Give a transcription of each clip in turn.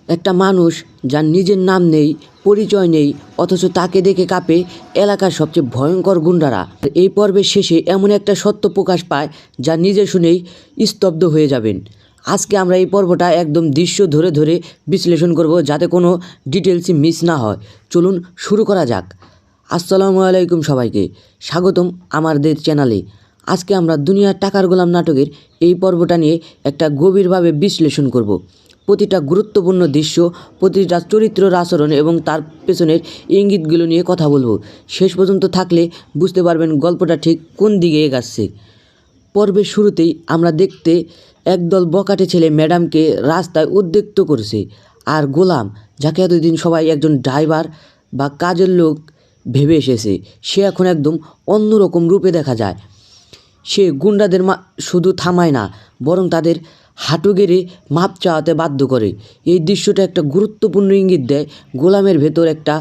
একটা মানুষ যার নিজের নাম নেই, পরিচয় নেই, অথচ তাকে দেখে কাঁপে এলাকার সবচেয়ে ভয়ঙ্কর গুন্ডারা। এই পর্বের শেষে এমন একটা সত্য প্রকাশ পায় যা নিজে শুনেই স্তব্ধ হয়ে যাবেন। আজকে আমরা এই পর্বটা একদম দৃশ্য ধরে ধরে বিশ্লেষণ করব, যাতে কোনো ডিটেলসই মিস না হয়। চলুন শুরু করা যাক। আসসালামু আলাইকুম সবাইকে, স্বাগতম আমাদের চ্যানেলে। আজকে আমরা দুনিয়ার টাকার গোলাম নাটকের এই পর্বটা নিয়ে একটা গভীরভাবে বিশ্লেষণ করব। প্রতিটা গুরুত্বপূর্ণ দৃশ্য, প্রতিটা চরিত্রের আচরণ এবং তার পেছনের ইঙ্গিতগুলো নিয়ে কথা বলবো। শেষ পর্যন্ত থাকলে বুঝতে পারবেন গল্পটা ঠিক কোন দিকে এগাচ্ছে। পর্বের শুরুতেই আমরা দেখতে একদল বখাটে ছেলে ম্যাডামকে রাস্তায় উদ্বিগ্ন করেছে। আর গোলাম, যাকে এতদিন সবাই একজন ড্রাইভার বা কাজের লোক ভেবে এসেছে, সে এখন একদম অন্যরকম রূপে দেখা যায়। সে গুন্ডাদের শুধু থামায় না, বরং তাদের হাঁটু গেড়ে মাপ চাওয়াতে বাধ্য করে। এই দৃশ্যটা একটা গুরুত্বপূর্ণ ইঙ্গিত দেয় গোলামের ভেতর একটা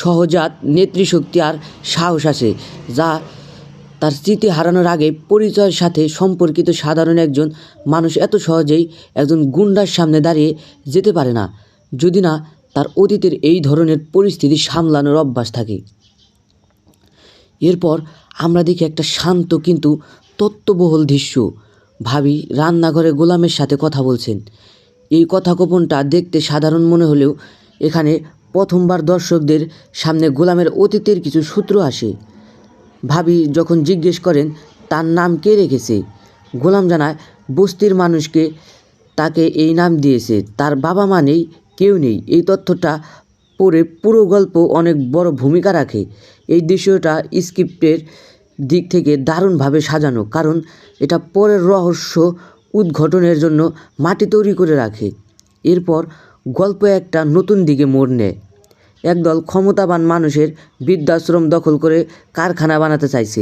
সহজাত নেতৃশক্তি আর সাহস আছে, যা তার স্মৃতি হারানোর আগে পরিচয়ের সাথে সম্পর্কিত। সাধারণ একজন মানুষ এত সহজেই একজন গুন্ডার সামনে দাঁড়িয়ে যেতে পারে না, যদি না তার অতীতের এই ধরনের পরিস্থিতি সামলানোর অভ্যাস থাকে। এরপর আমরা দেখি একটা শান্ত কিন্তু তত্ত্ববহুল দৃশ্য। ভাবি রান্নাঘরে গোলামের সাথে কথা বলছেন। এই কথোপকথনটা দেখতে সাধারণ মনে হলেও এখানে প্রথমবার দর্শকদের সামনে গোলামের অতীতের কিছু সূত্র আসে। ভাবি যখন জিজ্ঞেস করেন তার নাম কে রেখেছে, গোলাম জানায় বস্তির মানুষকে তাকে এই নাম দিয়েছে, তার বাবা মা নেই, কেউ নেই। এই তথ্যটা পড়ে পুরো গল্প অনেক বড় ভূমিকা রাখে। এই দৃশ্যটা স্ক্রিপ্টের দিক থেকে দারুণভাবে সাজানো, কারণ এটা পরের রহস্য উদ্ঘাটনের জন্য মাটি তৈরি করে রাখে। এরপর গল্প একটা নতুন দিকে মোড় নেয়। একদল ক্ষমতাবান মানুষের বৃদ্ধাশ্রম দখল করে কারখানা বানাতে চাইছে।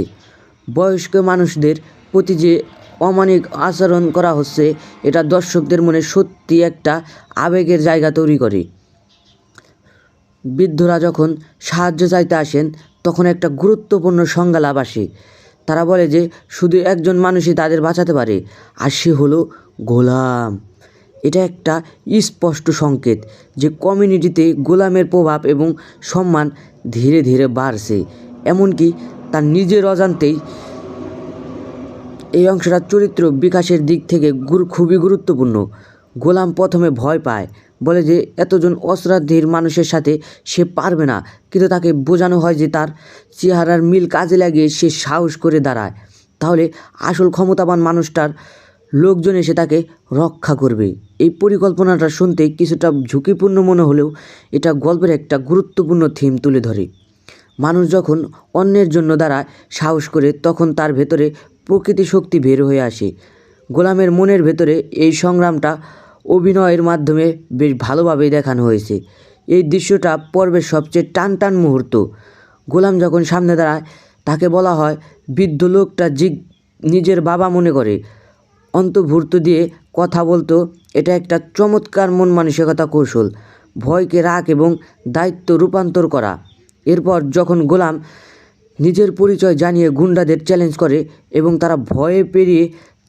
বয়স্ক মানুষদের প্রতি যে অমানবিক আচরণ করা হচ্ছে, এটা দর্শকদের মনে সত্যি একটা আবেগের জায়গা তৈরি করে। বৃদ্ধরা যখন সাহায্য চাইতে আসেন, তখন একটা গুরুত্বপূর্ণ সংলাপ আসে। তারা বলে যে শুধু একজন মানুষই তাদের বাঁচাতে পারে, আর সে হলো গোলাম। এটা একটা স্পষ্ট সংকেত যে কমিউনিটিতে গোলামের প্রভাব এবং সম্মান ধীরে ধীরে বাড়ছে, এমনকি তার নিজের অজান্তেই। এই অংশটা চরিত্র বিকাশের দিক থেকে খুবই গুরুত্বপূর্ণ। গোলাম প্রথমে ভয় পায়, বলে যে এতজন অশ্রাদ্ধীর মানুষের সাথে সে পারবে না, কিন্তু তাকে বোঝানো হয় যে তার চেহারার মিল কাজে লাগিয়ে সে সাহস করে দাঁড়ায়। তাহলে আসল ক্ষমতাবান মানুষটার লোকজন এসে তাকে রক্ষা করবে। এই পরিকল্পনাটা শুনতে কিছুটা ঝুঁকিপূর্ণ মনে হলেও এটা গল্পের একটা গুরুত্বপূর্ণ থিম তুলে ধরে। মানুষ যখন অন্যের জন্য দাঁড়ায়, সাহস করে, তখন তার ভেতরে প্রকৃতি শক্তি বের হয়ে আসে। গোলামের মনের ভেতরে এই সংগ্রামটা অভিনয়ের মাধ্যমে বেশ ভালোভাবেই দেখানো হয়েছে। এই দৃশ্যটা পর্বের সবচেয়ে টান মুহূর্ত। গোলাম যখন সামনে দাঁড়ায়, তাকে বলা হয় বৃদ্ধ লোকটা নিজের বাবা মনে করে অন্তর্ভুক্ত দিয়ে কথা বলতো। এটা একটা চমৎকার মন মানসিকতা কৌশল, ভয়কে রাগ এবং দায়িত্ব রূপান্তর করা। এরপর যখন গোলাম নিজের পরিচয় জানিয়ে গুন্ডাদের চ্যালেঞ্জ করে এবং তারা ভয়ে পেরিয়ে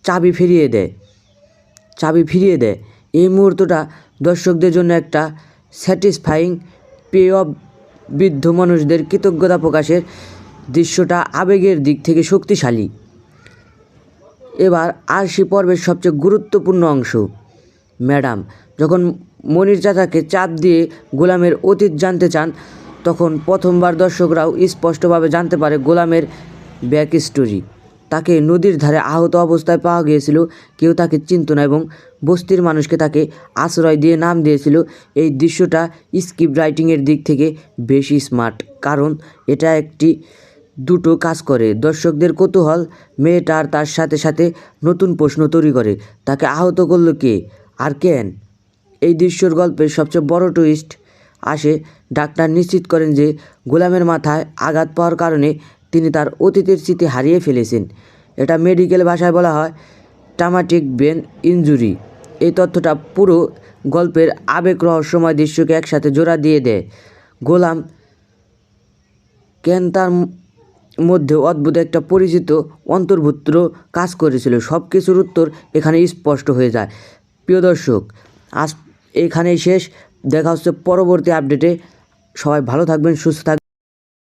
চাবি ফিরিয়ে দেয়, এই মুহূর্তটা দর্শকদের জন্য একটা স্যাটিসফাইং পে অফ। বৃদ্ধ মানুষদের কৃতজ্ঞতা প্রকাশের দৃশ্যটা আবেগের দিক থেকে শক্তিশালী। এবার আসি পর্বের সবচেয়ে গুরুত্বপূর্ণ অংশ। ম্যাডাম যখন মনির চাচাকে চাপ দিয়ে গোলামের অতীত জানতে চান, তখন প্রথমবার দর্শকরাও স্পষ্টভাবে জানতে পারে গোলামের ব্যাক স্টোরি। তাকে নদীর ধারে আহত অবস্থায় পাওয়া গিয়েছিল, কেউ তাকে চিনত না এবং বস্তির মানুষকে তাকে আশ্রয় দিয়ে নাম দিয়েছিল। এই দৃশ্যটা স্ক্রিপ্ট রাইটিংয়ের দিক থেকে বেশি স্মার্ট, কারণ এটা দুটো কাজ করে। দর্শকদের কৌতূহল মেয়েটা আর তার সাথে সাথে নতুন প্রশ্ন তৈরি করে, তাকে আহত করলো কে আর কেন। এই দৃশ্যর গল্পের সবচেয়ে বড় টুইস্ট আসে। ডাক্তার নিশ্চিত করেন যে গোলামের মাথায় আঘাত পাওয়ার কারণে তিনি তার অতীতের স্মৃতি হারিয়ে ফেলেছেন। এটা মেডিকেল ভাষায় বলা হয় ট্রমাটিক ব্রেন ইনজুরি। এই তথ্যটা পুরো গল্পের আবেগ রহস্যময় দৃশ্যকে একসাথে জোড়া দিয়ে দেয়। গোলাম কেন তার মধ্যে অদ্ভুত একটা পরিচিত অন্তর্ভুক্ত কাজ করেছিল, সব কিছুর উত্তর এখানে স্পষ্ট হয়ে যায়। প্রিয় দর্শক, আজ এখানেই শেষ। দেখা হচ্ছে পরবর্তী আপডেটে। সবাই ভালো থাকবেন, সুস্থ থাকবেন।